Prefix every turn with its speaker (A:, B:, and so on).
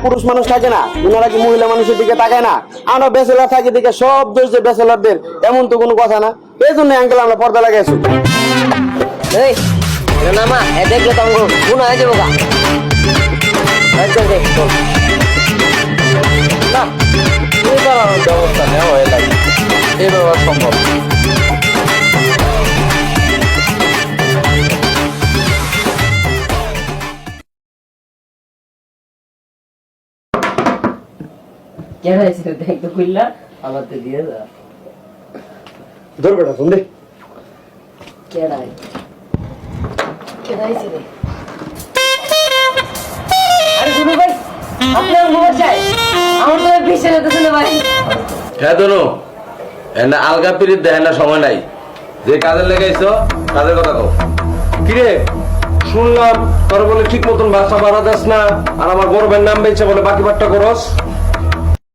A: পুরুষ মানুষ থাকে না, ওনারা কি মহিলা মানুষের দিকে তাকায় না? আমরা ব্যাচেলার থাকি দিকে সব দোষ যে ব্যাচেলারদের, এমন তো কোনো কথা না। এই জন্য আঙ্কেল আমরা পর্দা লাগাইছি।
B: এই না মা এ দেখলে তো আমগো গুণ হয়ে যাবো গা। চল দেখ চল
C: না তুই দাঁড়ানোর ব্যবস্থা নেওয়া হয়ে লাগে, এই ব্যবহার সম্ভব।
B: কে হয়েছে দেখ তো খুললা আমার তো দিয়ে যা
A: ধর বেটা ফোন দে।
B: কে নাই কে হয়েছে রে আরে গুরু ভাই আপনার মোবাইল চাই আমার তো বিশাল হতেছে না ভাই
D: হ্যাঁ দনু এনা আলগা পিরিত দেয় না, সময় নাই। যে কাজে লেগাইছো কাজের কথা কও। কিরে শুনলাম তোর বলে ঠিক মতন বাসা বাড়া যাস না, আর আমার বড় ভাইয়ের নাম বেঁচে বলে বাকি বাট্টা করস।